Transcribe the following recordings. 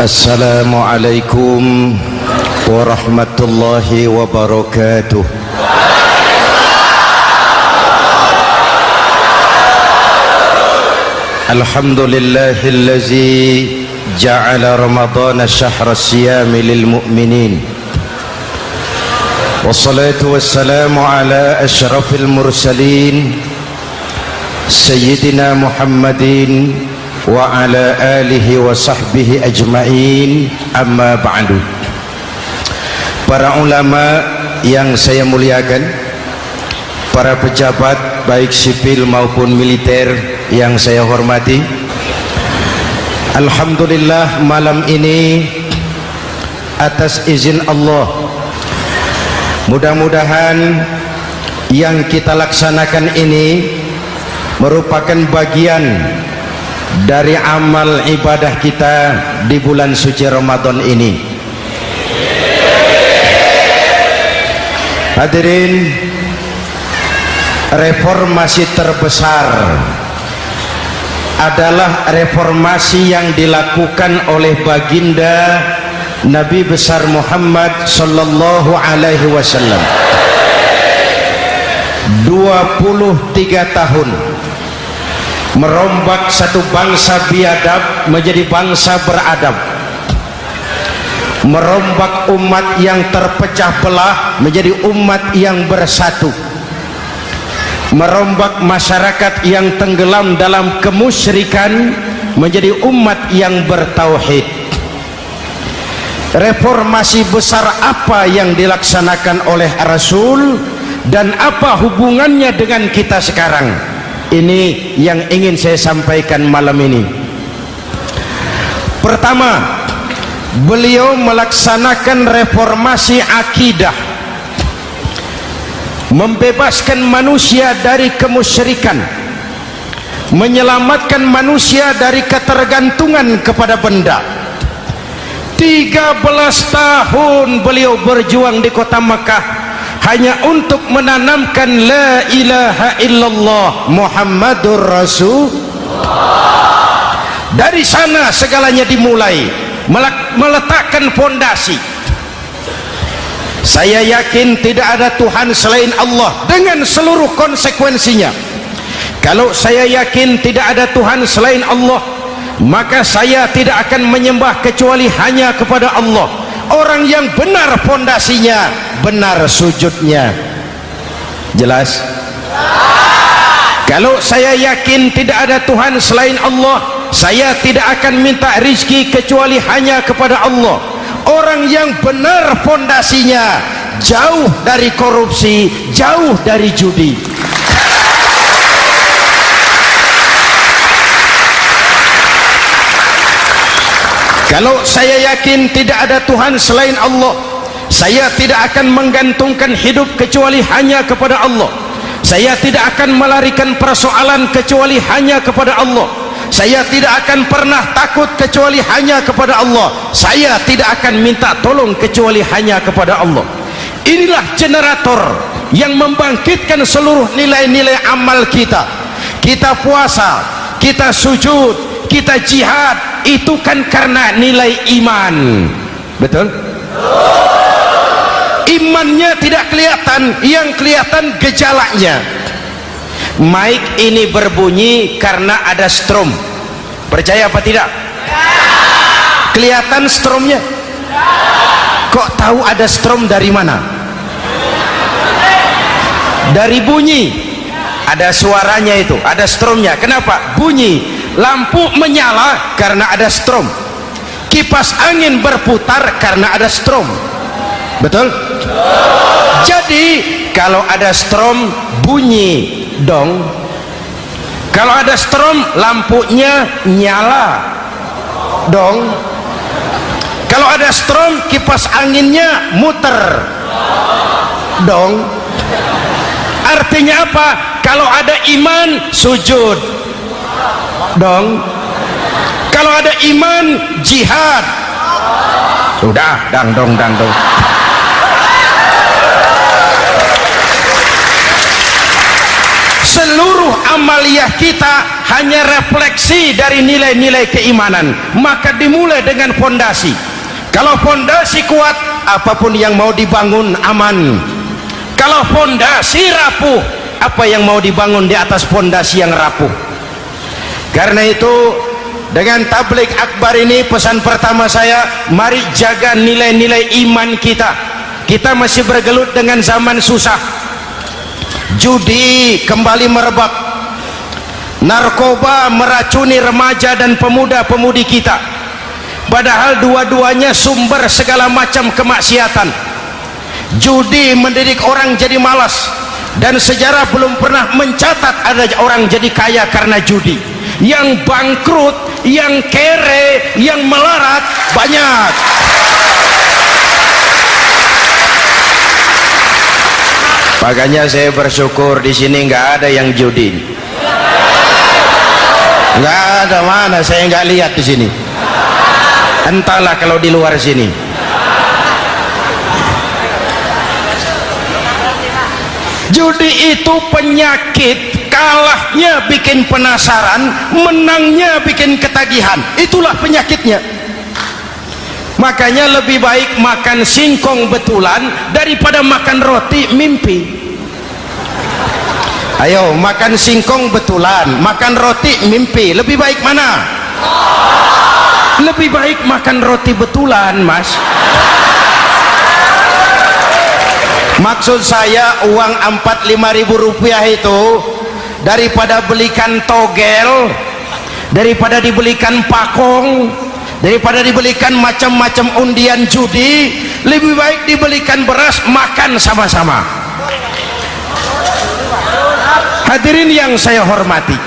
Assalamualaikum warahmatullahi wabarakatuh. Alhamdulillahillazi ja'ala ramadhana syahra siyami lil mu'minin. Wassalatu wassalamu ala asyrafil mursalin Sayyidina Muhammadin wa ala alihi wa sahbihi ajma'in, amma ba'du. Para ulama yang saya muliakan, para pejabat baik sipil maupun militer yang saya hormati, alhamdulillah malam ini atas izin Allah, mudah-mudahan yang kita laksanakan ini merupakan bagian dari amal ibadah kita di bulan suci Ramadan ini. Hadirin, reformasi terbesar adalah reformasi yang dilakukan oleh baginda Nabi besar Muhammad sallallahu alaihi wasallam. 23 tahun merombak satu bangsa biadab menjadi bangsa beradab, merombak umat yang terpecah belah menjadi umat yang bersatu, merombak masyarakat yang tenggelam dalam kemusyrikan menjadi umat yang bertauhid. Reformasi besar apa yang dilaksanakan oleh Rasul dan apa hubungannya dengan kita sekarang? Ini yang ingin saya sampaikan malam ini. Pertama, beliau melaksanakan reformasi akidah, membebaskan manusia dari kemusyrikan, menyelamatkan manusia dari ketergantungan kepada benda. 13 tahun beliau berjuang di kota Makkah hanya untuk menanamkan la ilaha illallah Muhammadur Rasulullah. Dari sana segalanya dimulai, meletakkan fondasi. Saya yakin tidak ada Tuhan selain Allah dengan seluruh konsekuensinya. Kalau saya yakin tidak ada Tuhan selain Allah, maka saya tidak akan menyembah kecuali hanya kepada Allah. Orang yang benar fondasinya, benar sujudnya. Jelas? Kalau saya yakin tidak ada Tuhan selain Allah, saya tidak akan minta rizki kecuali hanya kepada Allah. Orang yang benar fondasinya, jauh dari korupsi, jauh dari judi. Kalau saya yakin tidak ada Tuhan selain Allah, saya tidak akan menggantungkan hidup kecuali hanya kepada Allah. Saya tidak akan melarikan persoalan kecuali hanya kepada Allah. Saya tidak akan pernah takut kecuali hanya kepada Allah. Saya tidak akan minta tolong kecuali hanya kepada Allah. Inilah generator yang membangkitkan seluruh nilai-nilai amal kita. Kita puasa, kita sujud, kita jihad, itu kan karena nilai iman. Betul? Imannya tidak kelihatan, yang kelihatan gejalanya. Mic ini berbunyi karena ada strom. Percaya apa tidak? Kelihatan stromnya? Kok tahu ada strom dari mana? Dari bunyi. Ada suaranya itu, ada stromnya. Kenapa? Bunyi. Lampu menyala karena ada strom. Kipas angin berputar karena ada strom. Betul? Jadi kalau ada strom bunyi dong. Kalau ada strom lampunya nyala dong. Kalau ada strom kipas anginnya muter dong. Artinya apa? Kalau ada iman sujud dong. Kalau ada iman jihad. Sudah dangdong. seluruh amaliyah kita hanya refleksi dari nilai-nilai keimanan. Maka dimulai dengan fondasi. Kalau fondasi kuat, apapun yang mau dibangun aman. Kalau fondasi rapuh, apa yang mau dibangun di atas fondasi yang rapuh. Karena itu dengan tabligh akbar ini, pesan pertama saya, mari jaga nilai-nilai iman kita. Kita masih bergelut dengan zaman susah. Judi kembali merebak, narkoba meracuni remaja dan pemuda-pemudi kita, padahal dua-duanya sumber segala macam kemaksiatan. Judi mendidik orang jadi malas, dan sejarah belum pernah mencatat ada orang jadi kaya karena judi. Yang bangkrut, yang kere, yang melarat banyak. Makanya saya bersyukur di sini nggak ada yang judi. Nggak ada, mana saya nggak lihat di sini. Entahlah kalau di luar sini. Judi itu penyakit, kalahnya bikin penasaran, menangnya bikin ketagihan. Itulah penyakitnya. Makanya lebih baik makan singkong betulan daripada makan roti mimpi. Ayo, makan singkong betulan, makan roti mimpi, lebih baik mana? Lebih baik makan roti betulan, Mas. Maksud saya uang 4-5 ribu rupiah itu daripada belikan togel, daripada dibelikan pakong, daripada dibelikan macam-macam undian judi, lebih baik dibelikan beras, makan sama-sama. Hadirin yang saya hormati,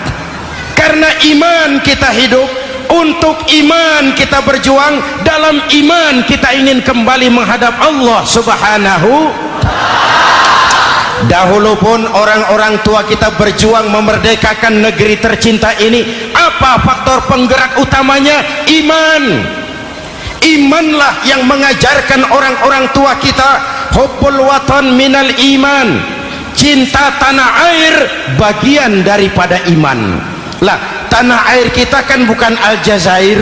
karena iman kita hidup, untuk iman kita berjuang, dalam iman kita ingin kembali menghadap Allah Subhanahu. Dahulu pun orang-orang tua kita berjuang memerdekakan negeri tercinta ini. Apa faktor penggerak utamanya? Iman. Imanlah yang mengajarkan orang-orang tua kita, hubbul watan minal iman. Cinta tanah air bagian daripada iman. Lah, tanah air kita kan bukan Aljazair,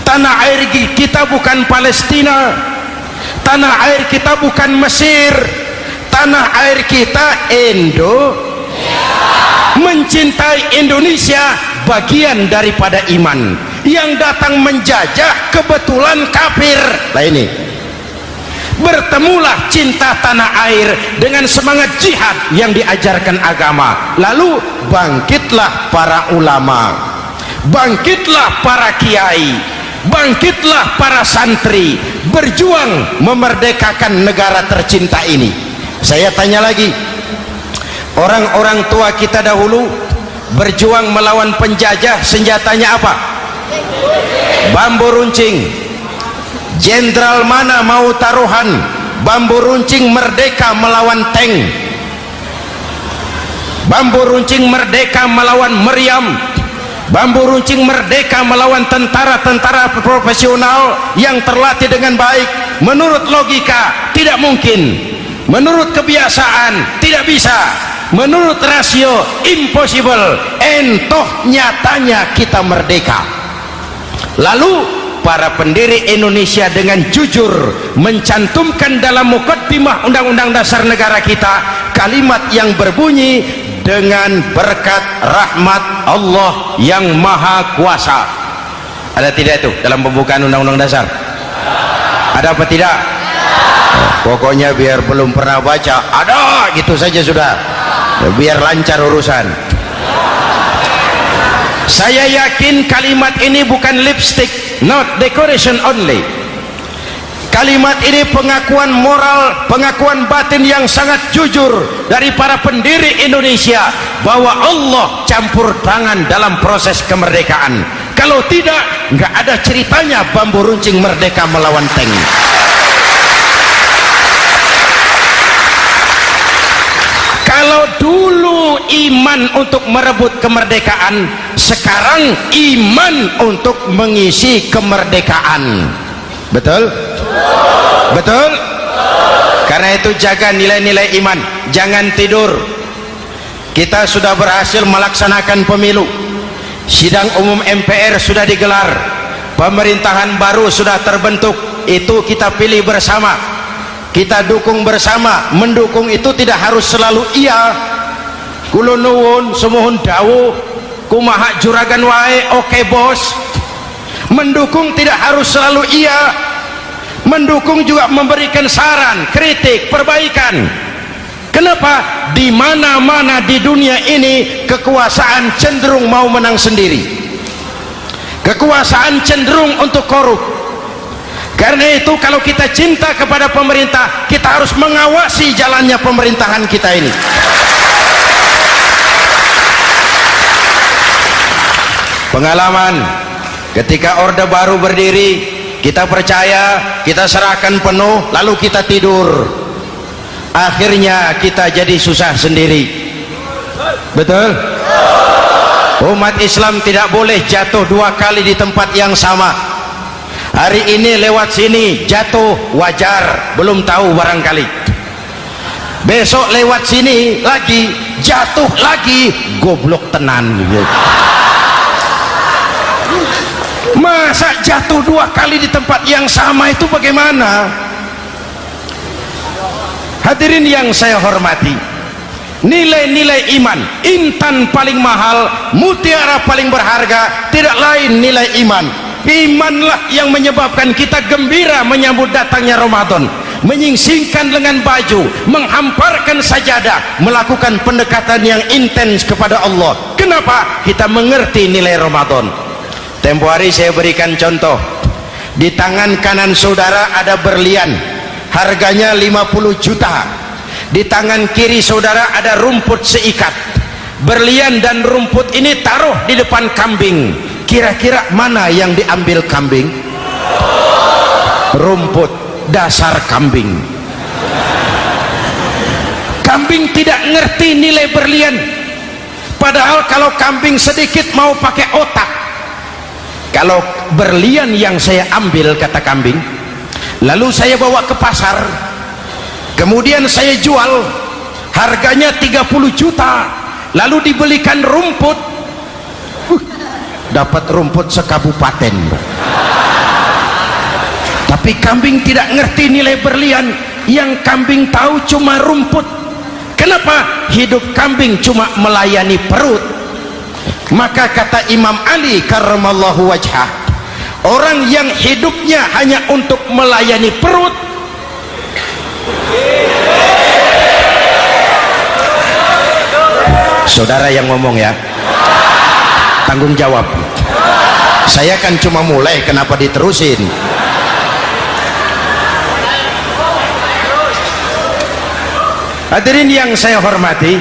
tanah air kita bukan Palestina, tanah air kita bukan Mesir, tanah air kita mencintai Indonesia bagian daripada iman. Yang datang menjajah kebetulan kafir. Nah ini, bertemulah cinta tanah air dengan semangat jihad yang diajarkan agama. Lalu bangkitlah para ulama, bangkitlah para kiai, bangkitlah para santri, berjuang memerdekakan negara tercinta ini. Saya tanya lagi, orang-orang tua kita dahulu berjuang melawan penjajah, senjatanya apa? Bambu runcing. Jenderal mana mau taruhan bambu runcing merdeka melawan tank, bambu runcing merdeka melawan meriam, bambu runcing merdeka melawan tentara-tentara profesional yang terlatih dengan baik? Menurut logika tidak mungkin, menurut kebiasaan tidak bisa, menurut rasio impossible. Entoh nyatanya kita merdeka. Lalu para pendiri Indonesia dengan jujur mencantumkan dalam mukaddimah Undang-Undang Dasar Negara kita kalimat yang berbunyi, dengan berkat rahmat Allah yang Maha Kuasa. Ada tidak itu dalam pembukaan Undang-Undang Dasar? Ada apa tidak? Pokoknya biar belum pernah baca, ada gitu saja sudah, biar lancar urusan. Saya yakin kalimat ini bukan lipstick, not decoration only. Kalimat ini pengakuan moral, pengakuan batin yang sangat jujur dari para pendiri Indonesia bahwa Allah campur tangan dalam proses kemerdekaan. Kalau tidak, nggak ada ceritanya bambu runcing merdeka melawan tank. Kalau dulu iman untuk merebut kemerdekaan, sekarang iman untuk mengisi kemerdekaan. Betul? Betul? Karena itu jaga nilai-nilai iman, jangan tidur. kita sudah berhasil melaksanakan pemilu, sidang umum MPR sudah digelar, pemerintahan baru sudah terbentuk. Itu kita pilih bersama, kita dukung bersama. Mendukung itu tidak harus selalu iya, kula nuwun semohon dawuh kumaha juragan wae oke bos. Mendukung tidak harus selalu iya, mendukung juga memberikan saran, kritik, perbaikan. Kenapa? Di mana-mana di dunia ini kekuasaan cenderung mau menang sendiri, kekuasaan cenderung untuk korup. Karena itu kalau kita cinta kepada pemerintah, kita harus mengawasi jalannya pemerintahan kita ini. Pengalaman ketika Orde Baru berdiri, kita percaya, kita serahkan penuh, lalu kita tidur. Akhirnya kita jadi susah sendiri. Betul? Umat Islam tidak boleh jatuh dua kali di tempat yang sama. Hari ini lewat sini jatuh wajar, belum tahu barangkali. Besok lewat sini lagi jatuh lagi, goblok tenan gitu. Masa jatuh dua kali di tempat yang sama itu bagaimana? Hadirin yang saya hormati, nilai-nilai iman, intan paling mahal, mutiara paling berharga, tidak lain nilai iman. Imanlah yang menyebabkan kita gembira menyambut datangnya Ramadan, menyingsingkan lengan baju, menghamparkan sajadah, melakukan pendekatan yang intens kepada Allah. Kenapa? Kita mengerti nilai Ramadan. Tempo hari saya berikan contoh, di tangan kanan saudara ada berlian, harganya 50 juta. Di tangan kiri saudara ada rumput seikat. Berlian dan rumput ini taruh di depan kambing. Kira-kira mana yang diambil kambing? Rumput, dasar kambing. Kambing tidak ngerti nilai berlian. Padahal kalau kambing sedikit mau pakai otak. Kalau berlian yang saya ambil, kata kambing, lalu saya bawa ke pasar, kemudian saya jual, harganya 30 juta, lalu dibelikan rumput, dapat rumput sekabupaten. Tapi kambing tidak ngerti nilai berlian, yang kambing tahu cuma rumput. Kenapa? Hidup kambing cuma melayani perut. Maka kata Imam Ali karramallahu wajhah, orang yang hidupnya hanya untuk melayani perut, saudara yang ngomong ya, tanggung jawab. Saya kan cuma mulai, kenapa diterusin? Hadirin yang saya hormati,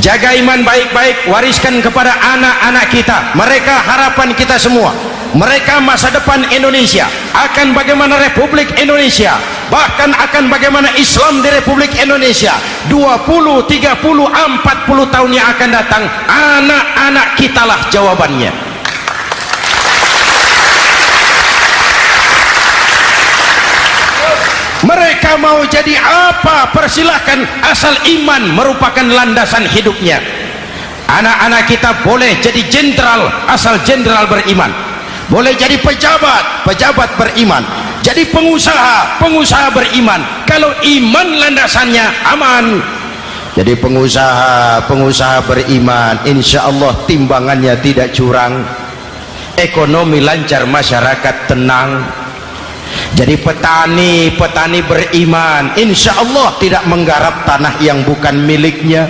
jaga iman baik-baik, wariskan kepada anak-anak kita. Mereka harapan kita semua, mereka masa depan Indonesia. Akan bagaimana Republik Indonesia, bahkan akan bagaimana Islam di Republik Indonesia 20, 30, 40 tahun yang akan datang, anak-anak kitalah jawabannya. Mereka mau jadi apa, persilahkan, asal iman merupakan landasan hidupnya. Anak-anak kita boleh jadi jenderal asal jenderal beriman, boleh jadi pejabat, pejabat beriman, jadi pengusaha, pengusaha beriman. Kalau iman landasannya aman, jadi pengusaha, pengusaha beriman, insya Allah timbangannya tidak curang, ekonomi lancar, masyarakat tenang. Jadi petani, petani beriman, insya Allah tidak menggarap tanah yang bukan miliknya.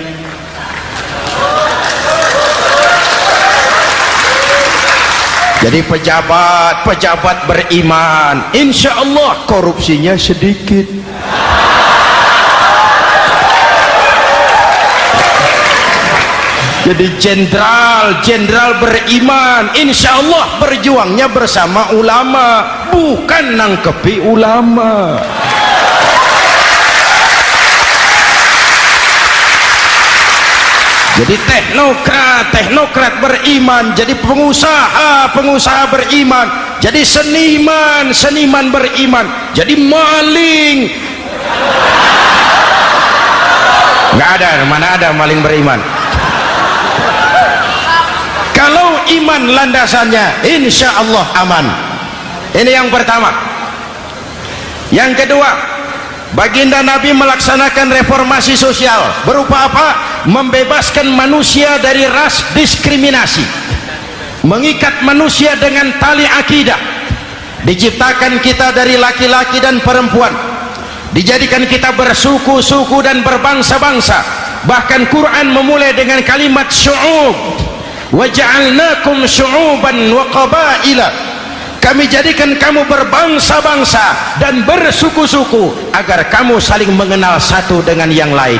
Jadi pejabat, pejabat beriman, insya Allah korupsinya sedikit. Jadi jenderal, jenderal beriman, insya Allah berjuangnya bersama ulama, bukan nangkepi ulama. Jadi teknokrat, teknokrat beriman, jadi pengusaha, pengusaha beriman, jadi seniman, seniman beriman, jadi maling. Nggak ada, mana ada maling beriman? iman landasannya, insya Allah aman. Ini yang pertama. Yang kedua, baginda Nabi melaksanakan reformasi sosial berupa apa? Membebaskan manusia dari ras diskriminasi, mengikat manusia dengan tali akidah. Diciptakan kita dari laki-laki dan perempuan, dijadikan kita bersuku-suku dan berbangsa-bangsa. Bahkan Quran memulai dengan kalimat syu'ub, wa ja'alnakum syu'uban wa qabaila. Kami jadikan kamu berbangsa-bangsa dan bersuku-suku agar kamu saling mengenal satu dengan yang lain.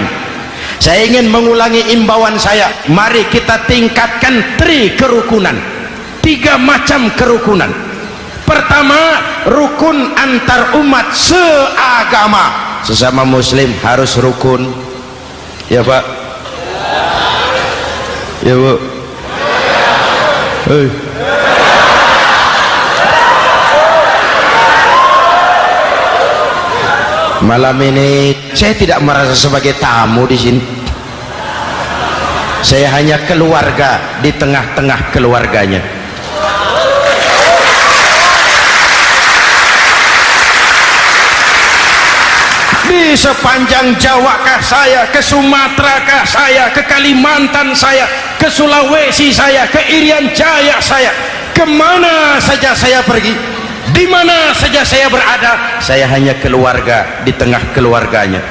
Saya ingin mengulangi imbauan saya, mari kita tingkatkan kerukunan, 3 macam kerukunan. Pertama, rukun antar umat seagama. Sesama muslim harus rukun, ya Pak, ya Bu. Hey. Malam ini saya tidak merasa sebagai tamu di sini. Saya hanya keluarga di tengah-tengah keluarganya. Di sepanjang Jawa kah saya, ke Sumatera kah saya, ke Kalimantan saya, ke Sulawesi saya, ke Irian Jaya saya, kemana saja saya pergi, di mana saja saya berada, saya hanya keluarga di tengah keluarganya.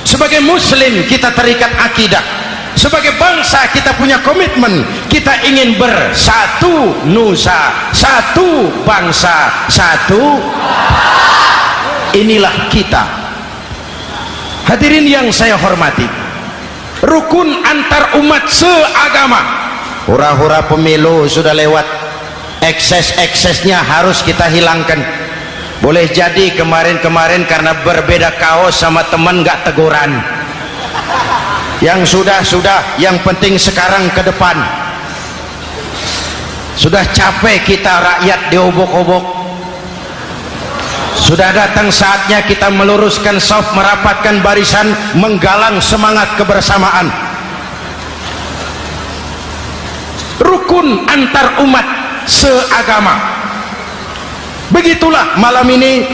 Sebagai muslim kita terikat akidah, sebagai bangsa kita punya komitmen, kita ingin bersatu nusa, satu bangsa, satu. Inilah kita. Hadirin yang saya hormati, rukun antar umat seagama. Hura-hura pemilu sudah lewat, ekses-eksesnya harus kita hilangkan. Boleh jadi kemarin-kemarin karena berbeda kaos sama teman gak teguran. Yang sudah-sudah, yang penting sekarang ke depan. Sudah capek kita rakyat diobok-obok. Sudah datang saatnya kita meluruskan saf, merapatkan barisan, menggalang semangat kebersamaan. Rukun antar umat seagama. Begitulah malam ini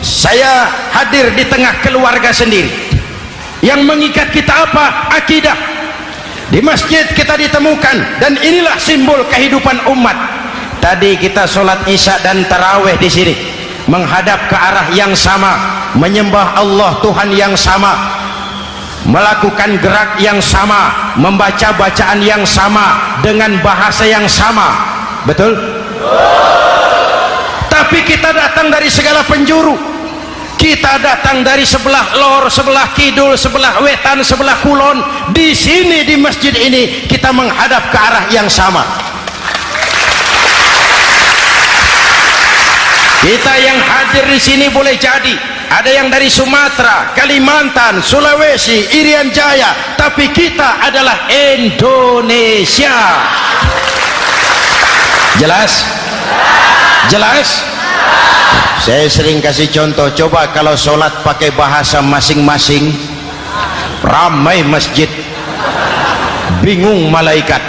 saya hadir di tengah keluarga sendiri. Yang mengikat kita apa? Akidah. Di masjid kita ditemukan, dan inilah simbol kehidupan umat. Tadi kita sholat isya dan tarawih di sini, menghadap ke arah yang sama, menyembah Allah Tuhan yang sama, melakukan gerak yang sama, membaca bacaan yang sama, dengan bahasa yang sama. Betul? Tapi kita datang dari segala penjuru, kita datang dari sebelah lor, sebelah kidul, sebelah wetan, sebelah kulon. Di sini di masjid ini kita menghadap ke arah yang sama. Kita yang hadir di sini boleh jadi ada yang dari Sumatera, Kalimantan, Sulawesi, Irian Jaya, tapi kita adalah Indonesia. Jelas? Jelas? Saya sering kasih contoh, coba kalau sholat pakai bahasa masing-masing, ramai masjid, bingung malaikat.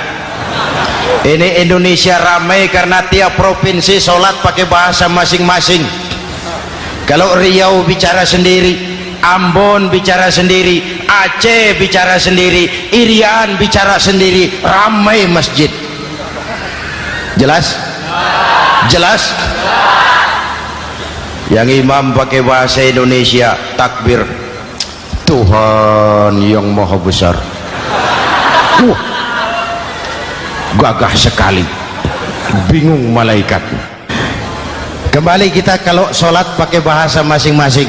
Ini Indonesia ramai karena tiap provinsi sholat pakai bahasa masing-masing. Kalau Riau bicara sendiri, Ambon bicara sendiri, Aceh bicara sendiri, Irian bicara sendiri, ramai masjid. Jelas? Jelas? Yang imam pakai bahasa Indonesia, takbir, Tuhan yang maha besar. Gagah sekali, bingung malaikat. Kembali kita kalau sholat pakai bahasa masing-masing.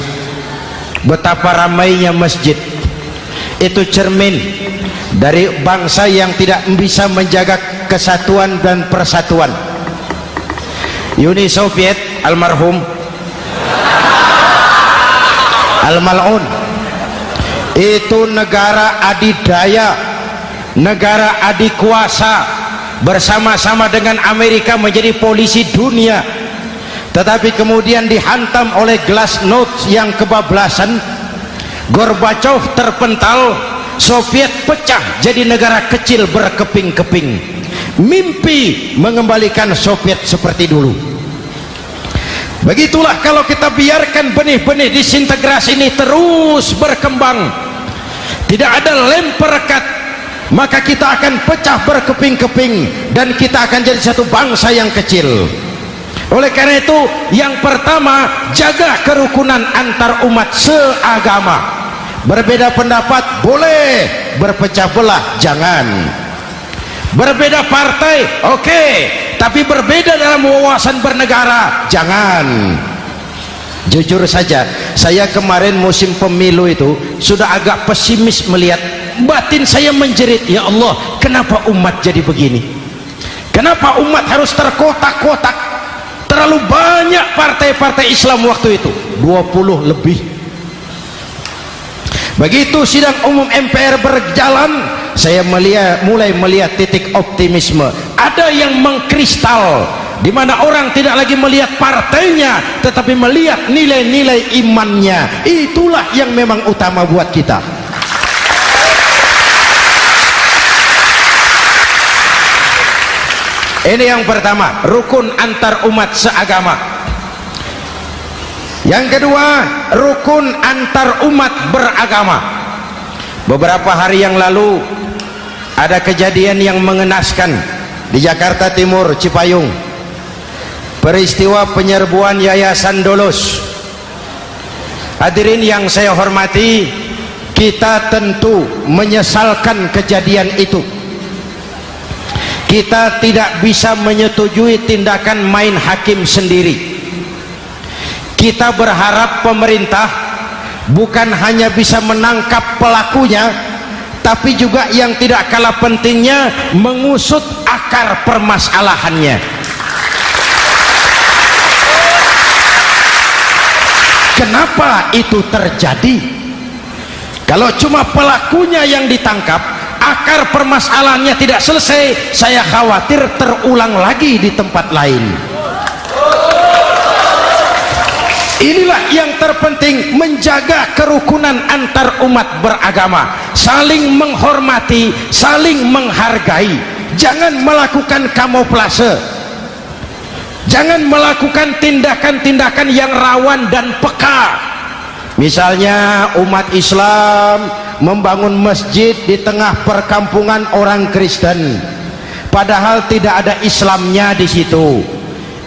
Betapa ramainya masjid, itu cermin dari bangsa yang tidak bisa menjaga kesatuan dan persatuan. Uni Soviet almarhum al-mal'un itu negara adidaya, negara adikuasa, bersama-sama dengan Amerika menjadi polisi dunia, tetapi kemudian dihantam oleh glasnost yang kebablasan. Gorbachev terpental, Soviet pecah jadi negara kecil berkeping-keping. mimpi mengembalikan Soviet seperti dulu. Begitulah kalau kita biarkan benih-benih disintegrasi ini terus berkembang, tidak ada lem perekat, maka kita akan pecah berkeping-keping dan kita akan jadi satu bangsa yang kecil. Oleh karena itu, yang pertama, jaga kerukunan antar umat seagama. Berbeda pendapat boleh, berpecah belah jangan. Berbeda partai oke, tapi berbeda dalam wawasan bernegara jangan. Jujur saja, saya kemarin musim pemilu itu sudah agak pesimis melihat, batin saya menjerit, ya Allah, kenapa umat jadi begini? Kenapa umat harus terkotak-kotak? Terlalu banyak partai-partai Islam waktu itu, 20 lebih. Begitu sidang umum MPR berjalan, saya mulai melihat titik optimisme. Ada yang mengkristal, di mana orang tidak lagi melihat partainya, tetapi melihat nilai-nilai imannya. Itulah yang memang utama buat kita. Ini yang pertama, rukun antar umat seagama. Yang kedua, rukun antar umat beragama. Beberapa hari yang lalu ada kejadian yang mengenaskan di Jakarta Timur, Cipayung. Peristiwa penyerbuan Yayasan Dolos. Hadirin yang saya hormati, kita tentu menyesalkan kejadian itu. Kita tidak bisa menyetujui tindakan main hakim sendiri. Kita berharap pemerintah bukan hanya bisa menangkap pelakunya, tapi juga yang tidak kalah pentingnya mengusut akar permasalahannya. Kenapa itu terjadi? Kalau cuma pelakunya yang ditangkap, akar permasalahannya tidak selesai, saya khawatir terulang lagi di tempat lain. Inilah yang terpenting, menjaga kerukunan antar umat beragama, saling menghormati, saling menghargai. Jangan melakukan kamuflase, jangan melakukan tindakan-tindakan yang rawan dan peka. Misalnya umat Islam membangun masjid di tengah perkampungan orang Kristen, padahal tidak ada Islamnya di situ.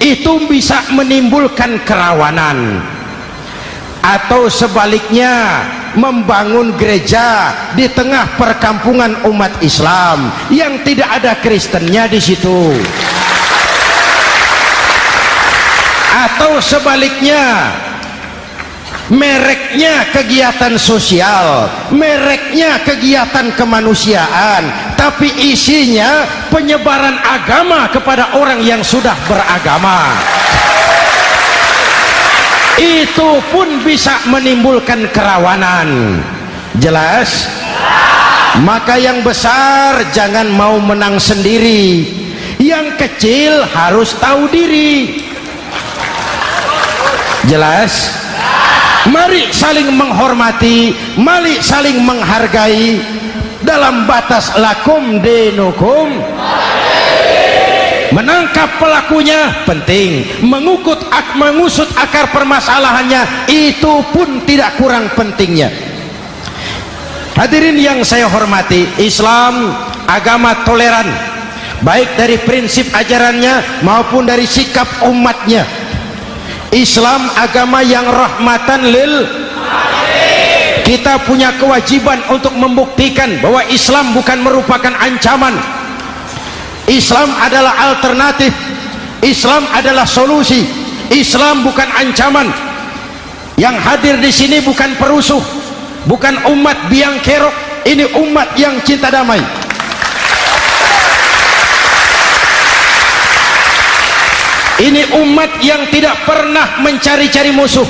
Itu bisa menimbulkan kerawanan. Atau sebaliknya, membangun gereja di tengah perkampungan umat Islam yang tidak ada Kristennya di situ. Atau sebaliknya, mereknya kegiatan sosial, mereknya kegiatan kemanusiaan, tapi isinya penyebaran agama kepada orang yang sudah beragama. Itu pun bisa menimbulkan kerawanan. Jelas? Maka yang besar jangan mau menang sendiri, yang kecil harus tahu diri. Jelas? Mari saling menghormati, mari saling menghargai dalam batas lakum dinukum. Menangkap pelakunya penting, mengusut akar permasalahannya itu pun tidak kurang pentingnya. Hadirin yang saya hormati, Islam agama toleran, baik dari prinsip ajarannya maupun dari sikap umatnya. Islam agama yang rahmatan lil alamin. Kita punya kewajiban untuk membuktikan bahwa Islam bukan merupakan ancaman. Islam adalah alternatif. Islam adalah solusi. Islam bukan ancaman. Yang hadir di sini bukan perusuh, bukan umat biang kerok. Ini umat yang cinta damai. Ini umat yang tidak pernah mencari-cari musuh,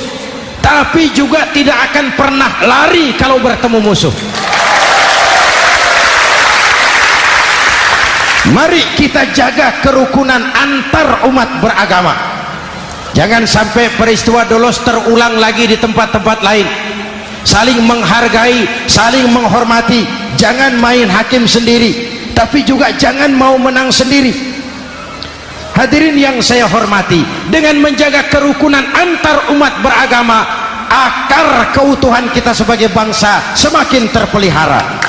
tapi juga tidak akan pernah lari kalau bertemu musuh. Mari kita jaga kerukunan antar umat beragama. Jangan sampai peristiwa Dolos terulang lagi di tempat-tempat lain. Saling menghargai, saling menghormati. Jangan main hakim sendiri. tapi juga jangan mau menang sendiri. Hadirin yang saya hormati, dengan menjaga kerukunan antar umat beragama, akar keutuhan kita sebagai bangsa semakin terpelihara.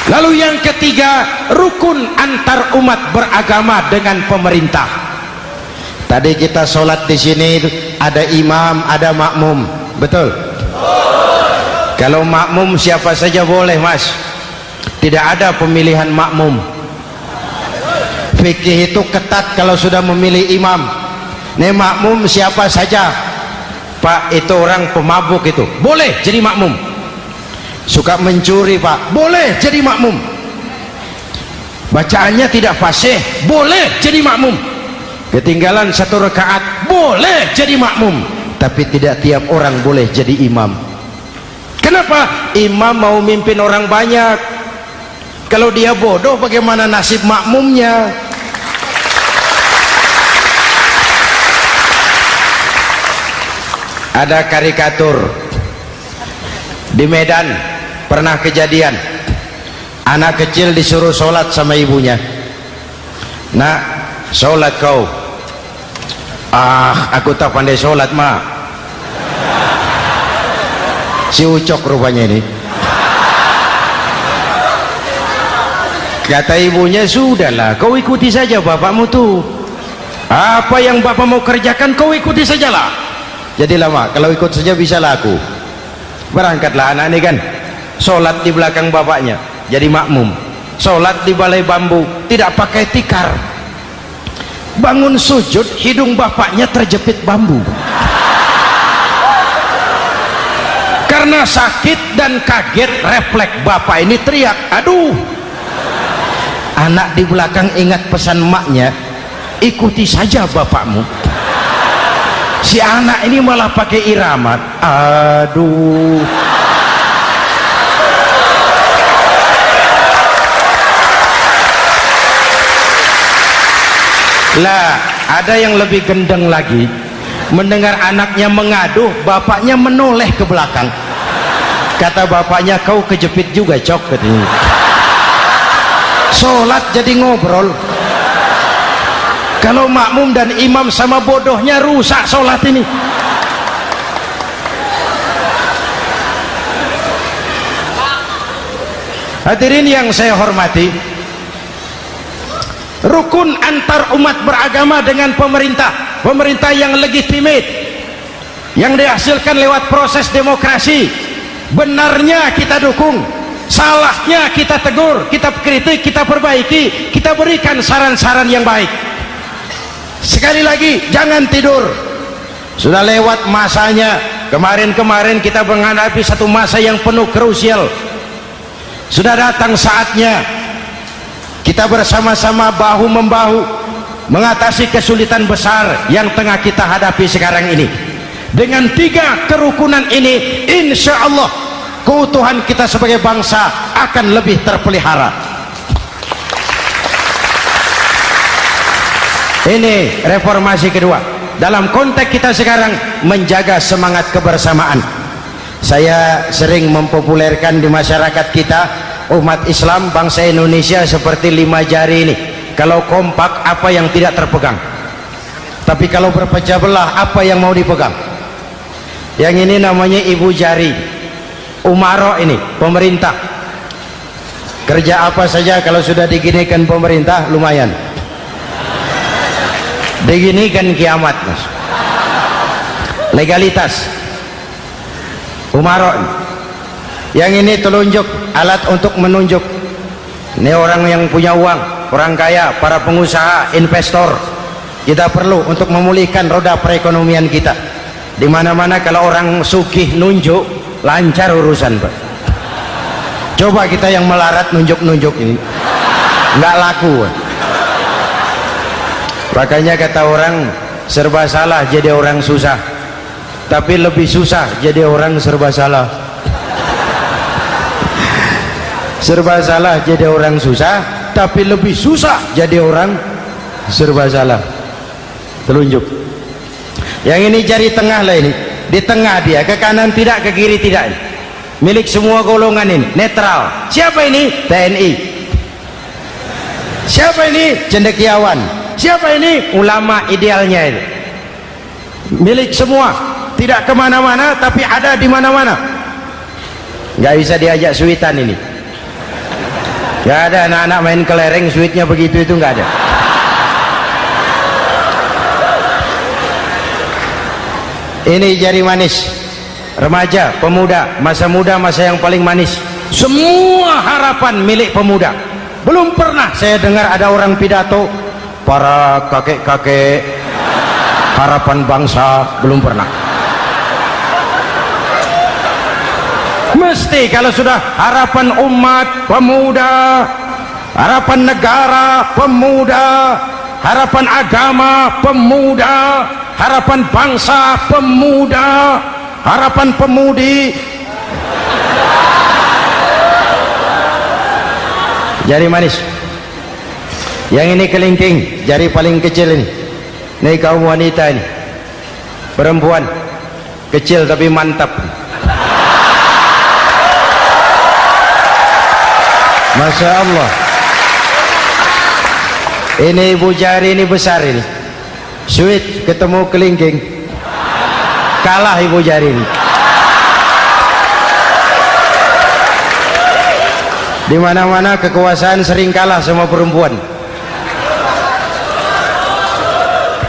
Lalu yang ketiga, rukun antar umat beragama dengan pemerintah. Tadi kita sholat di sini ada imam, ada makmum, betul? Kalau makmum siapa saja boleh, Mas. Tidak ada pemilihan makmum. Fikih itu ketat kalau sudah memilih imam. Nih makmum siapa saja. Pak, itu orang pemabuk itu, boleh jadi makmum. Suka mencuri, Pak, boleh jadi makmum. Bacaannya tidak fasih, boleh jadi makmum. Ketinggalan 1 rakaat, boleh jadi makmum. Tapi tidak tiap orang boleh jadi imam. Kenapa? Imam mau mimpin orang banyak. Kalau dia bodoh, bagaimana nasib makmumnya? Ada karikatur di Medan, pernah kejadian anak kecil disuruh sholat sama ibunya. Nak, sholat kau. Ah, aku tak pandai sholat, mak. Si Ucok rupanya ini. Kata ibunya, sudahlah, kau ikuti saja bapakmu tuh. Apa yang bapak mau kerjakan, kau ikuti sajalah. Jadi lama, kalau ikut saja bisa laku. Berangkatlah anak ini kan, sholat di belakang bapaknya, jadi makmum. Sholat di balai bambu, tidak pakai tikar. Bangun sujud, hidung bapaknya terjepit bambu. Karena sakit dan kaget, refleks bapak ini teriak, aduh. Anak di belakang ingat pesan maknya, ikuti saja bapakmu. Si anak ini malah pakai iramat, aduh. Lah, ada yang lebih gendeng lagi, mendengar anaknya mengaduh, bapaknya menoleh ke belakang. Kata bapaknya, kau kejepit juga, Cok, katanya. Sholat jadi ngobrol. Kalau makmum dan imam sama bodohnya, rusak sholat ini. Hadirin yang saya hormati, rukun antar umat beragama dengan pemerintah, pemerintah yang legitimate, yang dihasilkan lewat proses demokrasi. Benarnya kita dukung, salahnya kita tegur, kita kritik, kita perbaiki, kita berikan saran-saran yang baik. Sekali lagi, jangan tidur. Sudah lewat masanya. Kemarin-kemarin kita menghadapi satu masa yang penuh krusial. Sudah datang saatnya kita bersama-sama bahu membahu mengatasi kesulitan besar yang tengah kita hadapi sekarang ini. Dengan 3 kerukunan ini, insya Allah keutuhan kita sebagai bangsa akan lebih terpelihara. Ini reformasi kedua. Dalam konteks kita sekarang, menjaga semangat kebersamaan. Saya sering mempopulerkan di masyarakat kita, umat Islam bangsa Indonesia seperti 5 jari ini. Kalau kompak, apa yang tidak terpegang? Tapi kalau berpecah belah, apa yang mau dipegang? Yang ini namanya ibu jari. Umaro ini, pemerintah. Kerja apa saja kalau sudah diginikan pemerintah, lumayan. Diginikan kiamat, Mas. Legalitas. Umaro. Yang ini telunjuk, alat untuk menunjuk. Ini orang yang punya uang, orang kaya, para pengusaha, investor. Kita perlu untuk memulihkan roda perekonomian kita. Di mana-mana kalau orang sugih nunjuk, lancar urusan, Pak. Coba kita yang melarat nunjuk-nunjuk ini, nggak laku. Makanya kata orang, serba salah jadi orang susah, tapi lebih susah jadi orang serba salah. Serba salah jadi orang susah, tapi lebih susah jadi orang serba salah. Telunjuk. Yang ini jari tengah lah ini, di tengah dia, ke kanan tidak, ke kiri tidak. milik semua golongan ini, netral. Siapa ini? TNI. Siapa ini? Cendekiawan. Siapa ini? Ulama idealnya itu, milik semua, tidak kemana-mana tapi ada di mana-mana. Nggak bisa diajak suitan ini, nggak ada anak-anak main kelereng suitnya begitu, itu nggak ada. Ini jari manis remaja, pemuda, masa muda, masa yang paling manis. Semua harapan milik pemuda. Belum pernah saya dengar ada orang pidato para kakek-kakek harapan bangsa, belum pernah. Mesti kalau sudah harapan umat, pemuda, harapan negara, pemuda, harapan agama, pemuda, harapan bangsa, pemuda, harapan pemudi. Jari manis. Yang ini kelingking, jari paling kecil ini. Ini kaum wanita ini, perempuan kecil tapi mantap. Masya Allah. Ini ibu jari ini besar ini, sweet ketemu kelingking, kalah ibu jari ini. Di mana-mana kekuasaan sering kalah sama perempuan.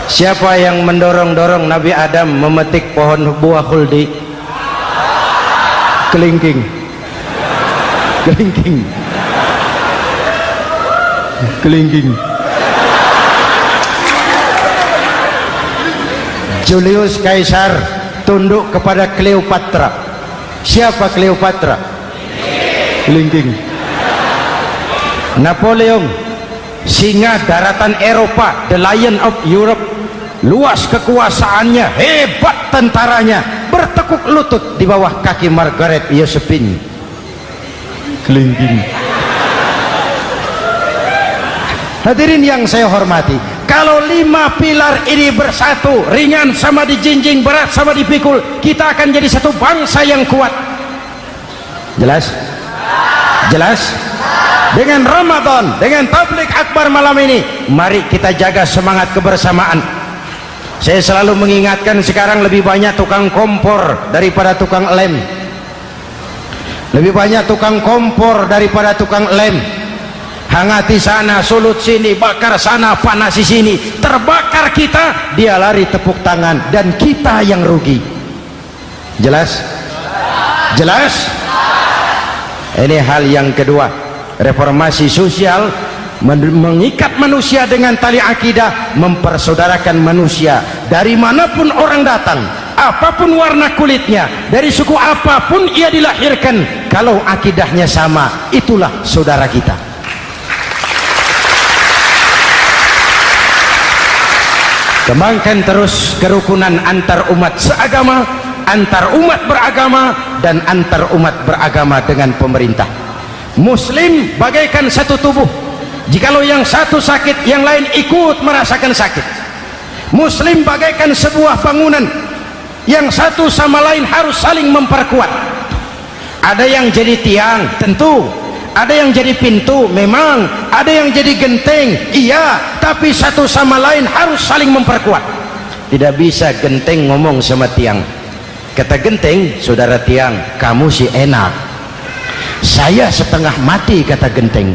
Siapa yang mendorong-dorong Nabi Adam memetik pohon buah khuldi? Kelingking. Kelingking. Kelingking. Julius Caesar tunduk kepada Cleopatra. Siapa Cleopatra? Kelingking. Napoleon, singa daratan Eropa, the lion of Europe, luas kekuasaannya, hebat tentaranya, bertekuk lutut di bawah kaki Margaret Josephine. Kelingking. Hadirin yang saya hormati, kalau 5 pilar ini bersatu, ringan sama dijinjing, berat sama dipikul, kita akan jadi satu bangsa yang kuat. Jelas? Jelas? Dengan Ramadan, dengan tablik akbar malam ini, mari kita jaga semangat kebersamaan. Saya selalu mengingatkan, sekarang lebih banyak tukang kompor daripada tukang lem. Lebih banyak tukang kompor daripada tukang lem. Hangati sana, sulut sini, bakar sana, panasi sini, terbakar kita, dia lari tepuk tangan, dan kita yang rugi. Jelas? Jelas? Ini hal yang kedua. Reformasi sosial mengikat manusia dengan tali akidah, mempersaudarakan manusia dari manapun orang datang, apapun warna kulitnya, dari suku apapun ia dilahirkan, kalau akidahnya sama, itulah saudara kita. Kembangkan terus kerukunan antar umat seagama, antar umat beragama, dan antar umat beragama dengan pemerintah. Muslim bagaikan satu tubuh. Jikalau yang satu sakit, yang lain ikut merasakan sakit. Muslim bagaikan sebuah bangunan, yang satu sama lain harus saling memperkuat. Ada yang jadi tiang, tentu. Ada yang jadi pintu, memang. Ada yang jadi genteng, iya. Tapi satu sama lain harus saling memperkuat. Tidak bisa genteng ngomong sama tiang. Kata genteng, saudara tiang, kamu sih enak, saya setengah mati. Kata genteng,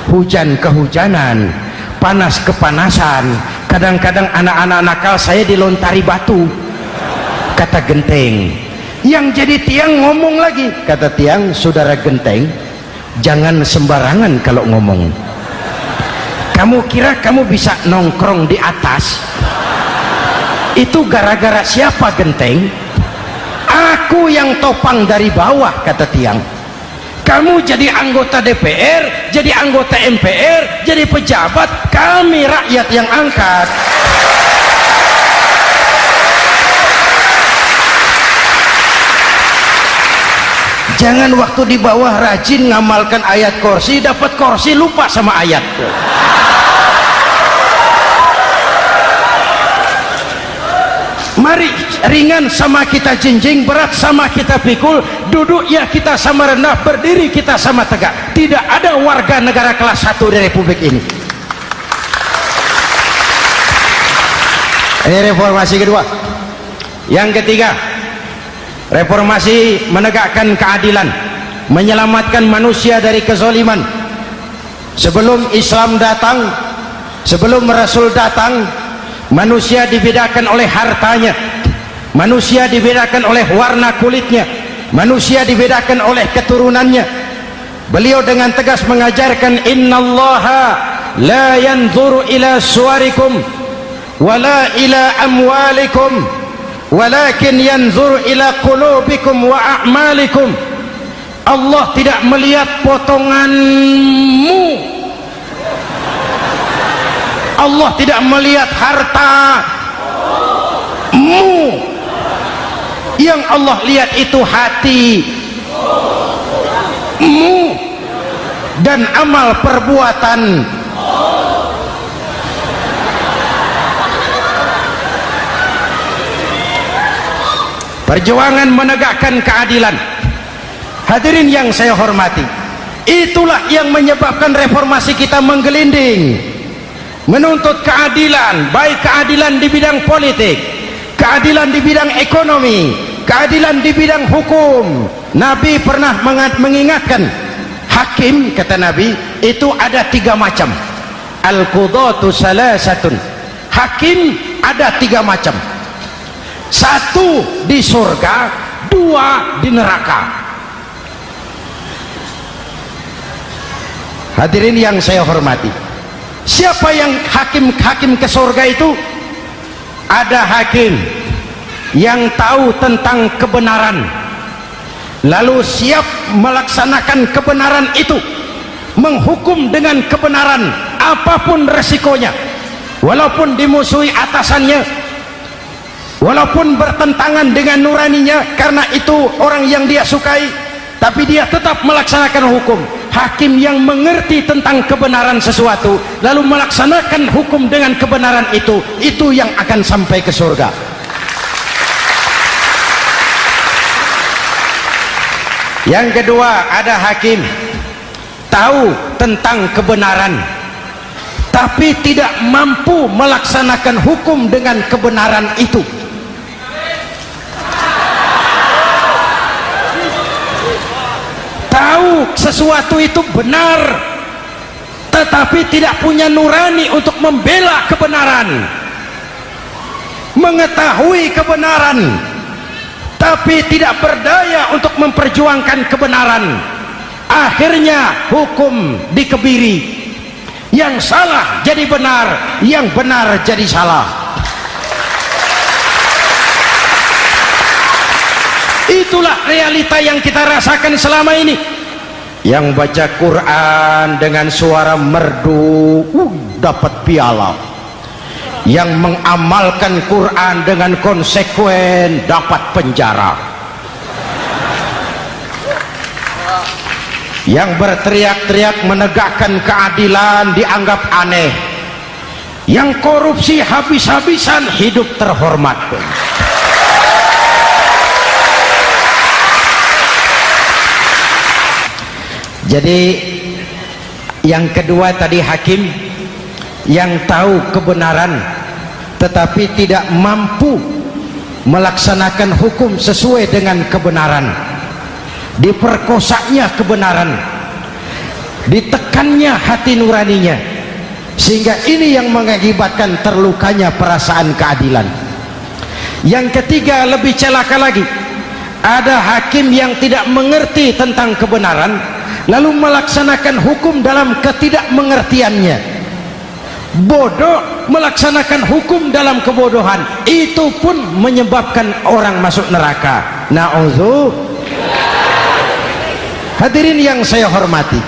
hujan kehujanan, panas kepanasan, kadang-kadang anak-anak nakal saya dilontari batu. Kata genteng. Yang jadi tiang ngomong lagi. Kata tiang, saudara genteng, jangan sembarangan kalau ngomong. Kamu kira kamu bisa nongkrong di atas? Itu gara-gara siapa genteng? Aku yang topang dari bawah. Kata tiang. Kamu jadi anggota DPR, jadi anggota MPR, jadi pejabat, kami rakyat yang angkat. Jangan waktu di bawah rajin ngamalkan ayat kursi, dapat kursi lupa sama ayat. Mari ringan sama kita jinjing, berat sama kita pikul, duduk ya kita sama rendah, berdiri kita sama tegak. Tidak ada warga negara kelas 1 di Republik ini. Ini reformasi kedua. Yang ketiga, reformasi menegakkan keadilan, menyelamatkan manusia dari kezaliman. Sebelum Islam datang, sebelum Rasul datang, manusia dibedakan oleh hartanya, manusia dibedakan oleh warna kulitnya, manusia dibedakan oleh keturunannya. Beliau dengan tegas mengajarkan, innallaha la yanzuru ila suwarikum wala ila amwalikum walakin yanzuru ila qulubikum wa a'malikum. Allah tidak melihat potonganmu, Allah tidak melihat hartamu, yang Allah lihat itu hatimu dan amal perbuatan. Perjuangan menegakkan keadilan, hadirin yang saya hormati, itulah yang menyebabkan reformasi kita menggelinding, menuntut keadilan, baik keadilan di bidang politik, keadilan di bidang ekonomi, keadilan di bidang hukum. Nabi pernah mengingatkan, hakim, kata Nabi, itu ada 3 macam. Al-qudatu salasatun, hakim ada 3 macam, 1 di surga, 2 di neraka. Hadirin yang saya hormati, siapa yang hakim ke surga itu? Ada hakim yang tahu tentang kebenaran, lalu siap melaksanakan kebenaran itu, menghukum dengan kebenaran apapun resikonya, walaupun dimusuhi atasannya, walaupun bertentangan dengan nuraninya, karena itu orang yang dia sukai, tapi dia tetap melaksanakan hukum. Hakim yang mengerti tentang kebenaran sesuatu lalu melaksanakan hukum dengan kebenaran itu yang akan sampai ke surga. Yang kedua, ada hakim tahu tentang kebenaran tapi tidak mampu melaksanakan hukum dengan kebenaran itu. Tahu sesuatu itu benar tetapi tidak punya nurani untuk membela kebenaran, mengetahui kebenaran tapi tidak berdaya untuk memperjuangkan kebenaran. Akhirnya hukum dikebiri, yang salah jadi benar, yang benar jadi salah. Itulah realita yang kita rasakan selama ini. Yang baca Quran dengan suara merdu dapat piala, yang mengamalkan Quran dengan konsekuen dapat penjara, yang berteriak-teriak menegakkan keadilan dianggap aneh, yang korupsi habis-habisan hidup terhormat. Jadi yang kedua tadi, hakim yang tahu kebenaran tetapi tidak mampu melaksanakan hukum sesuai dengan kebenaran, diperkosanya kebenaran, ditekannya hati nuraninya, sehingga ini yang mengakibatkan terlukanya perasaan keadilan. Yang ketiga lebih celaka lagi, ada hakim yang tidak mengerti tentang kebenaran lalu melaksanakan hukum dalam ketidakmengertiannya, bodoh melaksanakan hukum dalam kebodohan, itu pun menyebabkan orang masuk neraka. Na'udzubillah. Hadirin yang saya hormati,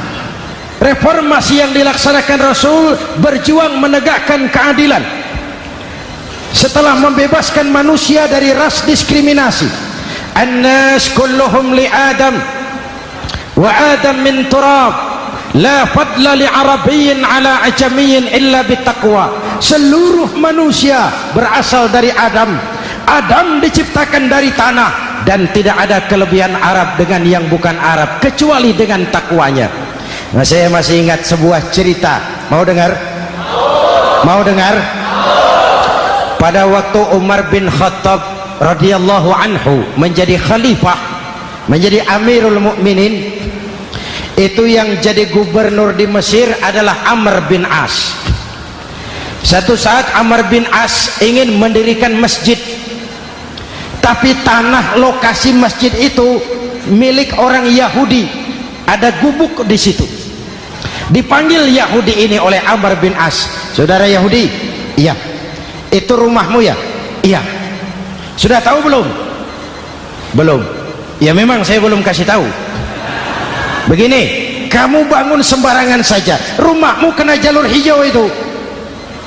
reformasi yang dilaksanakan Rasul berjuang menegakkan keadilan setelah membebaskan manusia dari ras diskriminasi. An-nas kulluhum li Adam wa Adam min turab, la fadla li arabiyyin ala ajamiyyin illa bittaqwa. Seluruh manusia berasal dari Adam, Adam diciptakan dari tanah, dan tidak ada kelebihan Arab dengan yang bukan Arab kecuali dengan takwanya. Nah, saya masih ingat sebuah cerita. Mau dengar? Mau dengar? Pada waktu Umar bin Khattab radhiyallahu anhu menjadi khalifah, menjadi Amirul Mukminin, itu yang jadi gubernur di Mesir adalah Amr bin As. Satu saat Amr bin As ingin mendirikan masjid, tapi tanah lokasi masjid itu milik orang Yahudi, ada gubuk di situ. Dipanggil Yahudi ini oleh Amr bin As, saudara Yahudi, iya, itu rumahmu ya? Iya. Sudah tahu belum? Belum. Ya memang saya belum kasih tahu. Begini, kamu bangun sembarangan saja, rumahmu kena jalur hijau itu.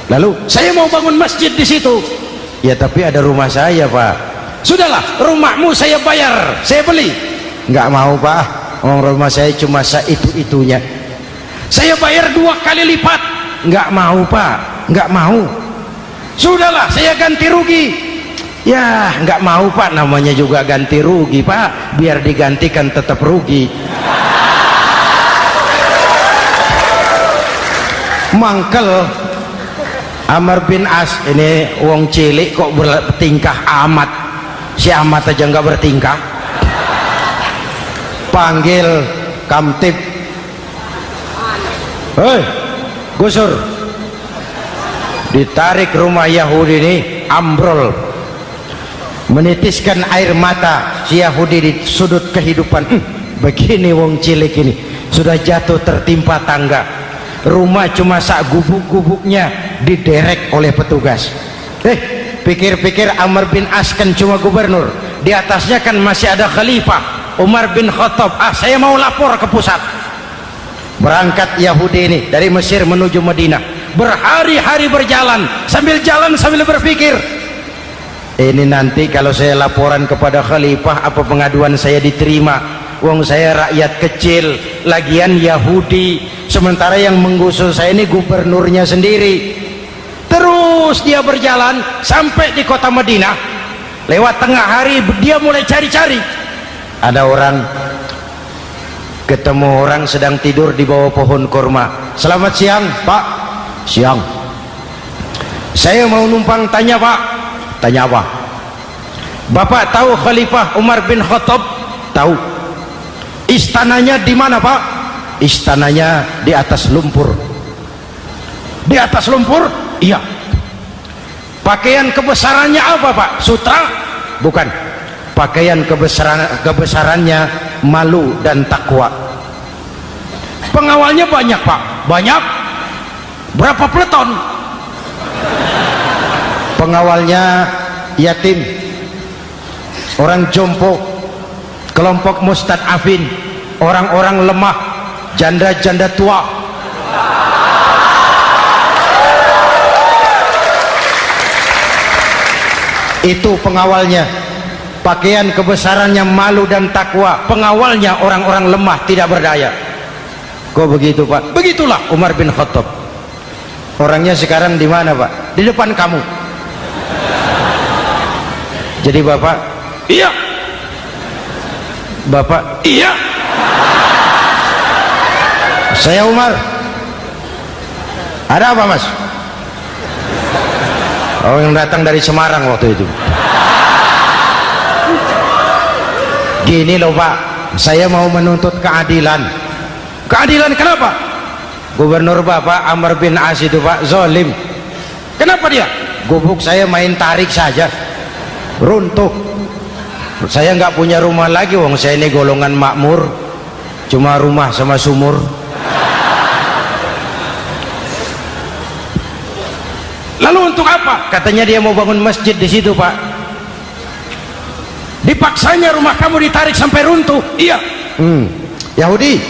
Lalu saya mau bangun masjid di situ. Ya tapi ada rumah saya, Pak. Sudahlah, rumahmu saya bayar, saya beli. Nggak mau, Pak. Rumah saya cuma itu-itunya. Saya bayar 2 kali lipat. Nggak mau, Pak. Nggak mau. Sudahlah, saya ganti rugi. Ya nggak mau, Pak. Namanya juga ganti rugi, Pak. Biar digantikan tetap rugi. Mangkel Amr bin As ini wong cilik kok bertingkah amat. Si amat aja nggak bertingkah. Panggil kamtib, hei gusur. Ditarik rumah Yahudi ini, ambrol, menitiskan air mata si Yahudi di sudut kehidupan. Begini wong cilik ini sudah jatuh tertimpa tangga, rumah cuma sak gubuk-gubuknya diderek oleh petugas. Pikir-pikir Amr bin As kan cuma gubernur, di atasnya kan masih ada khalifah Umar bin Khattab. Saya mau lapor ke pusat. Berangkat Yahudi ini dari Mesir menuju Madinah, berhari-hari berjalan, sambil jalan sambil berpikir, ini nanti kalau saya laporan kepada khalifah, apa pengaduan saya diterima? Wong saya rakyat kecil, lagian Yahudi, sementara yang menggusur saya ini gubernurnya sendiri. Terus dia berjalan sampai di kota Madinah. Lewat tengah hari dia mulai cari-cari. Ada orang, ketemu orang sedang tidur di bawah pohon kurma. Selamat siang, Pak. Siang. Saya mau numpang tanya, Pak. Tanya apa? Bapak tahu Khalifah Umar bin Khattab? Tahu. Istananya di mana, Pak? Istananya di atas lumpur. Di atas lumpur? Iya. Pakaian kebesarannya apa, Pak? Sutra? Bukan. Pakaian kebesarannya malu dan takwa. Pengawalnya banyak, Pak. Banyak. Berapa peleton? Pengawalnya yatim, orang jompo, kelompok mustadafin, orang-orang lemah, janda-janda tua. Itu pengawalnya. Pakaian kebesarannya malu dan takwa. Pengawalnya orang-orang lemah tidak berdaya. Kok begitu, Pak? Begitulah Umar bin Khattab. Orangnya sekarang di mana, Pak? Di depan kamu. Jadi Bapak, iya. Bapak, iya. Saya Umar. Ada apa, Mas? Oh, yang datang dari Semarang waktu itu. Gini loh, Pak, saya mau menuntut keadilan. Keadilan kenapa? Gubernur Bapak Amr bin As itu, Pak, zalim. Kenapa dia? Gubuk saya main tarik saja, runtuh. Saya nggak punya rumah lagi, wong saya ini golongan makmur, cuma rumah sama sumur. Lalu untuk apa? Katanya dia mau bangun masjid di situ, Pak. Dipaksanya rumah kamu ditarik sampai runtuh. Iya. Yahudi?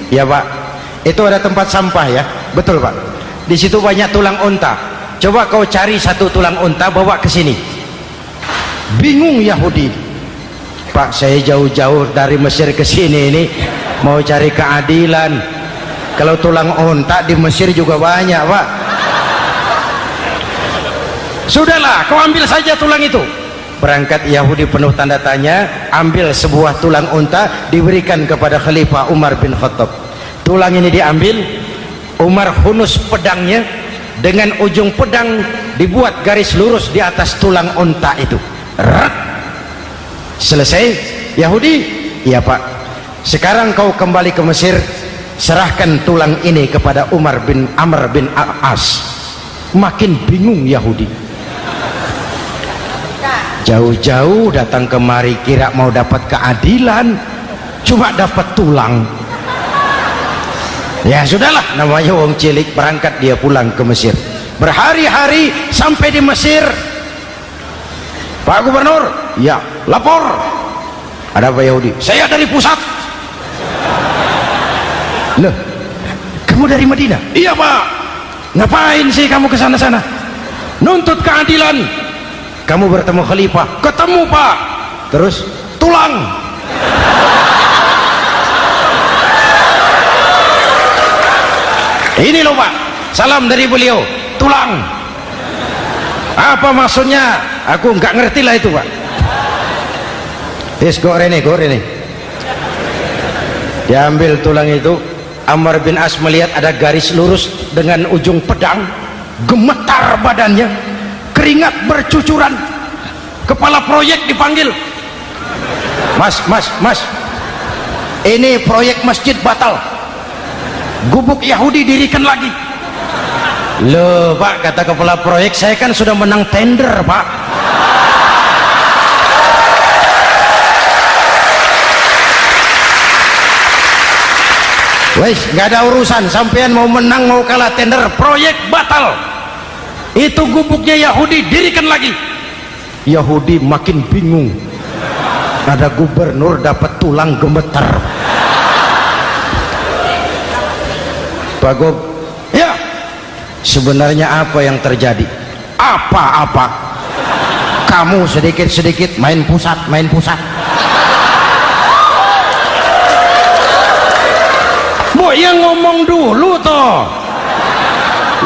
Ya, Pak. Itu ada tempat sampah ya. Betul, Pak. Di situ banyak tulang unta. Coba kau cari satu tulang unta bawa ke sini. Bingung Yahudi. Pak, saya jauh-jauh dari Mesir ke sini ini mau cari keadilan. Kalau tulang unta di Mesir juga banyak, Pak. Sudahlah, kau ambil saja tulang itu. Berangkat Yahudi penuh tanda tanya, ambil sebuah tulang unta, diberikan kepada Khalifah Umar bin Khattab. Tulang ini diambil, Umar hunus pedangnya, dengan ujung pedang dibuat garis lurus di atas tulang unta itu. Rat. Selesai. Yahudi, iya Pak, sekarang kau kembali ke Mesir, serahkan tulang ini kepada Umar bin Amr bin As. Makin bingung Yahudi, jauh-jauh datang kemari kira mau dapat keadilan, cuma dapat tulang. Ya sudahlah, namanya wong cilik, berangkat dia pulang ke Mesir. Berhari-hari sampai di Mesir. Pak Gubernur, ya lapor. Ada apa Yahudi? Saya dari pusat. Loh, kamu dari Madinah? Iya Pak. Ngapain sih kamu ke sana-sana? Nuntut keadilan. Kamu bertemu Khalifah? Ketemu Pak. Terus tulang. Ini loh Pak, salam dari beliau, tulang. Apa maksudnya? Aku nggak ngerti lah itu Pak. Yes, go rene. Diambil tulang itu, Amr bin As melihat ada garis lurus dengan ujung pedang, gemetar badannya, keringat bercucuran. Kepala proyek dipanggil. Mas, ini proyek masjid batal. Gubuk Yahudi dirikan lagi. Loh Pak, kata kepala proyek, saya kan sudah menang tender Pak. Wes, nggak ada urusan, sampean mau menang mau kalah tender, proyek batal. Itu gubuknya Yahudi dirikan lagi. Yahudi makin bingung, ada gubernur dapat tulang gemeter. Pak Gob, ya sebenarnya apa yang terjadi? Apa-apa, kamu sedikit-sedikit main pusat. Bu, yang ngomong dulu toh.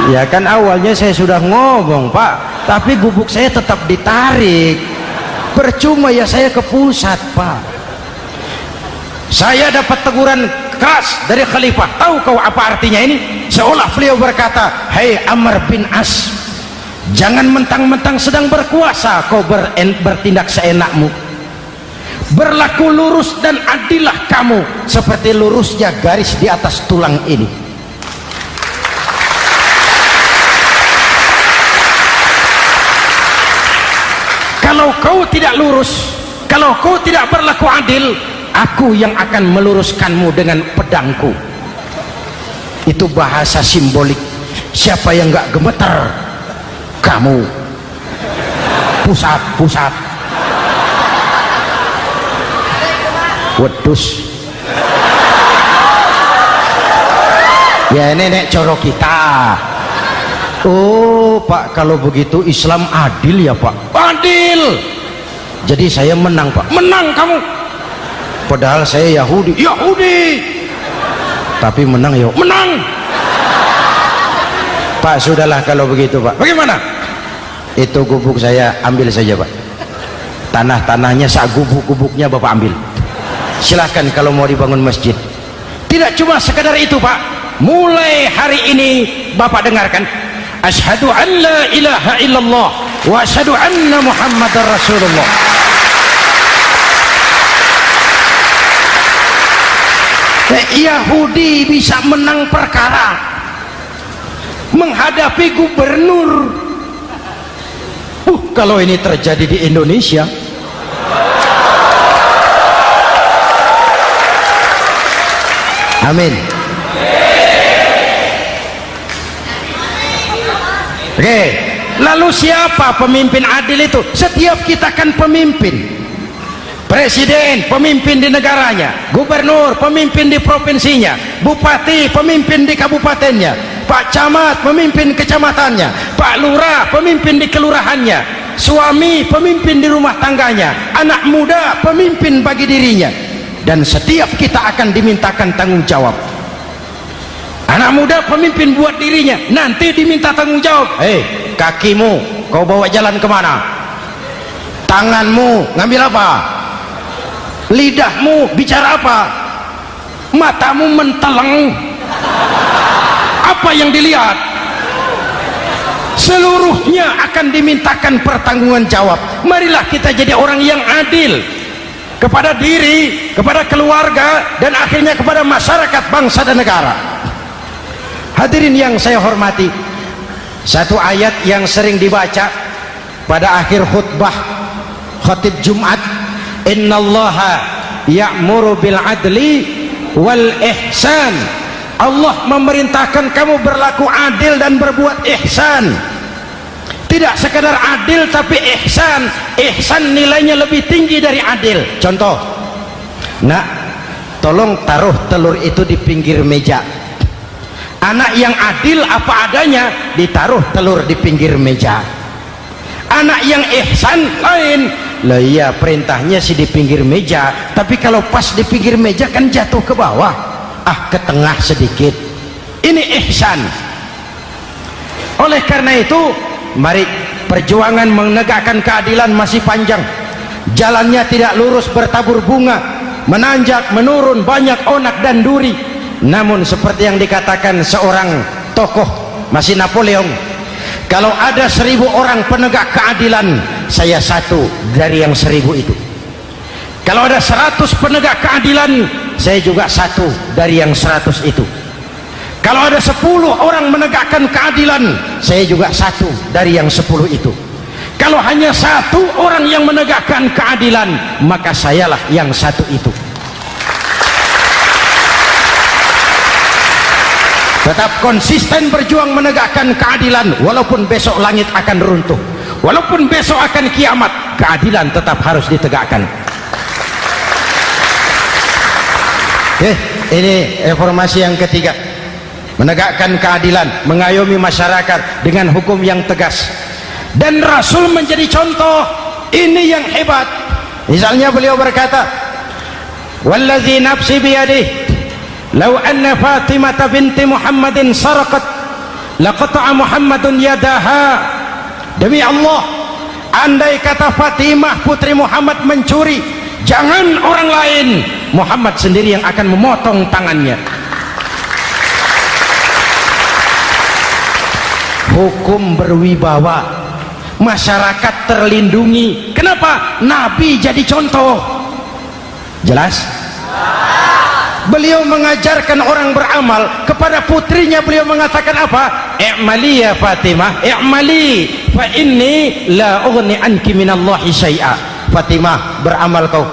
Ya kan awalnya saya sudah ngomong Pak, tapi gubuk saya tetap ditarik. Percuma ya saya ke pusat Pak. Saya dapat teguran keras dari Khalifah. Tahu kau apa artinya ini? Seolah beliau berkata, hei Amr bin As, jangan mentang-mentang sedang berkuasa kau bertindak seenakmu. Berlaku lurus dan adillah kamu seperti lurusnya garis di atas tulang ini. Kalau kau tidak lurus, kalau kau tidak berlaku adil, aku yang akan meluruskanmu dengan pedangku. Itu bahasa simbolik. Siapa yang gak gemeter? Kamu. Pusat. Wedus. Ya ini nek coro kita. Oh Pak, kalau begitu Islam adil ya Pak? Adil. Jadi saya menang Pak. Menang kamu. Padahal saya Yahudi. Tapi menang ya. Menang. Pak sudahlah kalau begitu Pak. Bagaimana? Itu gubuk saya ambil saja Pak. Tanah-tanahnya sak gubuk-gubuknya Bapak ambil. Silahkan kalau mau dibangun masjid. Tidak cuma sekedar itu Pak, mulai hari ini Bapak dengarkan, asyhadu an la ilaha illallah wa asyhadu anna muhammadar rasulullah. Yahudi bisa menang perkara menghadapi gubernur. Kalau ini terjadi di Indonesia, amin. Oke, lalu siapa pemimpin adil itu? Setiap kita kan pemimpin. Presiden pemimpin di negaranya, gubernur pemimpin di provinsinya, bupati pemimpin di kabupatennya, Pak Camat pemimpin kecamatannya, Pak Lurah pemimpin di kelurahannya, suami pemimpin di rumah tangganya, anak muda pemimpin bagi dirinya. Dan setiap kita akan dimintakan tanggung jawab. Anak muda pemimpin buat dirinya, nanti diminta tanggung jawab. Hei, kakimu kau bawa jalan kemana? Tanganmu ngambil apa? Lidahmu bicara apa? Matamu menteleng, apa yang dilihat? Seluruhnya akan dimintakan pertanggungan jawab. Marilah kita jadi orang yang adil kepada diri, kepada keluarga, dan akhirnya kepada masyarakat, bangsa dan negara. Hadirin yang saya hormati, satu ayat yang sering dibaca pada akhir khutbah khatib Jumat, innallaha ya'muru bil adli wal ihsan. Allah memerintahkan kamu berlaku adil dan berbuat ihsan. Tidak sekadar adil tapi ihsan. Ihsan nilainya lebih tinggi dari adil. Contoh, nak, tolong taruh telur itu di pinggir meja. Anak yang adil apa adanya, ditaruh telur di pinggir meja. Anak yang ihsan lain, lah iya perintahnya sih di pinggir meja, tapi kalau pas di pinggir meja kan jatuh ke bawah, ke tengah sedikit. Ini ihsan. Oleh karena itu, mari, perjuangan menegakkan keadilan masih panjang. Jalannya tidak lurus bertabur bunga, menanjak menurun, banyak onak dan duri. Namun seperti yang dikatakan seorang tokoh, masih Napoleon, kalau ada 1000 orang penegak keadilan, saya satu dari yang 1000 itu. Kalau ada 100 penegak keadilan, saya juga satu dari yang 100 itu. Kalau ada 10 orang menegakkan keadilan, saya juga satu dari yang 10 itu. Kalau hanya 1 orang yang menegakkan keadilan, maka sayalah yang 1 itu. Tetap konsisten berjuang menegakkan keadilan, walaupun besok langit akan runtuh, walaupun besok akan kiamat, keadilan tetap harus ditegakkan. Ini reformasi yang ketiga, menegakkan keadilan, mengayomi masyarakat dengan hukum yang tegas. Dan Rasul menjadi contoh. Ini yang hebat. Misalnya beliau berkata, wallazi nafsi biyadih, lau anna Fatimah binti Muhammadin saraqat laqata'a Muhammadun yadaha. Demi Allah, andai kata Fatimah putri Muhammad mencuri, jangan orang lain, Muhammad sendiri yang akan memotong tangannya. Hukum berwibawa, masyarakat terlindungi. Kenapa? Nabi jadi contoh. Jelas? Beliau mengajarkan orang beramal. Kepada putrinya beliau mengatakan apa? I'mali ya Fatimah, i'mali fa inni la ughni anki minallahi syai'a. Fatimah, beramal kau.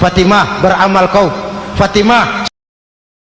Fatimah, beramal kau. Fatimah,